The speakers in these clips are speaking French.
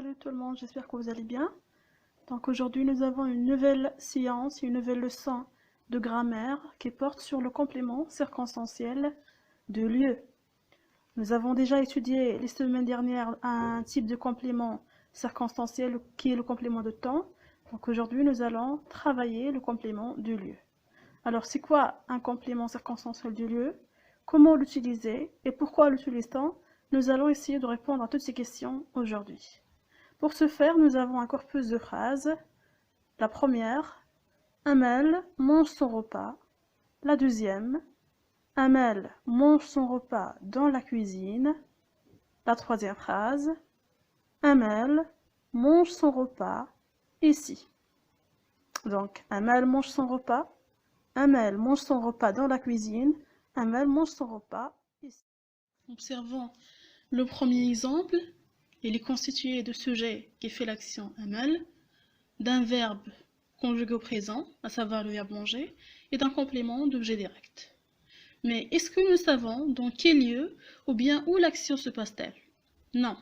Salut tout le monde, j'espère que vous allez bien. Donc aujourd'hui nous avons une nouvelle séance, une nouvelle leçon de grammaire qui porte sur le complément circonstanciel de lieu. Nous avons déjà étudié les semaines dernières un type de complément circonstanciel qui est le complément de temps. Donc aujourd'hui nous allons travailler le complément de lieu. Alors c'est quoi un complément circonstanciel du lieu? Comment l'utiliser et pourquoi l'utilise-t-on? Nous allons essayer de répondre à toutes ces questions aujourd'hui. Pour ce faire, nous avons un corpus de phrases. La première, Amel mange son repas. La deuxième, Amel mange son repas dans la cuisine. La troisième phrase, Amel mange son repas ici. Donc, Amel mange son repas. Amel mange son repas dans la cuisine. Amel mange son repas ici. Observons le premier exemple. Il est constitué de sujet qui fait l'action Amel, d'un verbe conjugué au présent, à savoir le verbe manger, et d'un complément d'objet direct. Mais est-ce que nous savons dans quel lieu ou bien où l'action se passe-t-elle? Non.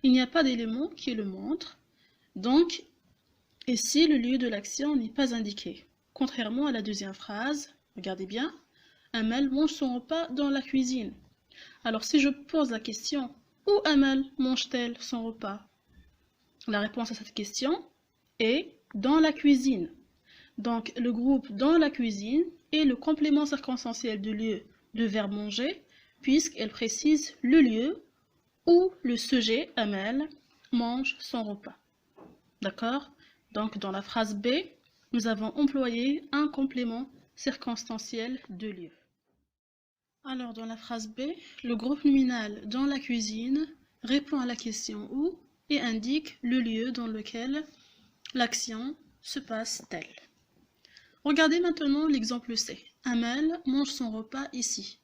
Il n'y a pas d'élément qui le montre. Donc, ici, le lieu de l'action n'est pas indiqué. Contrairement à la deuxième phrase, regardez bien, Amel mange son repas dans la cuisine. Alors, si je pose la question, où Amel mange-t-elle son repas? La réponse à cette question est dans la cuisine. Donc, le groupe dans la cuisine est le complément circonstanciel du lieu de verbe manger, puisqu'elle précise le lieu où le sujet, Amel, mange son repas. D'accord? Donc, dans la phrase B, nous avons employé un complément circonstanciel de lieu. Alors, dans la phrase B, le groupe nominal dans la cuisine répond à la question où et indique le lieu dans lequel l'action se passe-t-elle. Regardez maintenant l'exemple C. Amel mange son repas ici.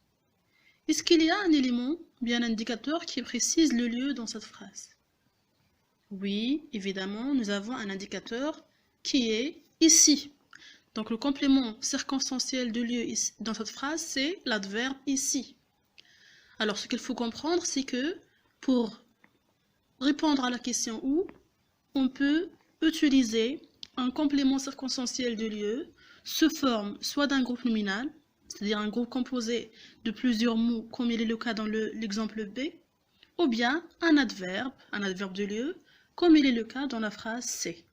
Est-ce qu'il y a un élément, bien un indicateur, qui précise le lieu dans cette phrase? Oui, évidemment, nous avons un indicateur qui est ici. Donc le complément circonstanciel de lieu dans cette phrase, c'est l'adverbe ici. Alors ce qu'il faut comprendre, c'est que pour répondre à la question où, on peut utiliser un complément circonstanciel de lieu sous forme soit d'un groupe nominal, c'est-à-dire un groupe composé de plusieurs mots, comme il est le cas dans l'exemple B, ou bien un adverbe de lieu, comme il est le cas dans la phrase C.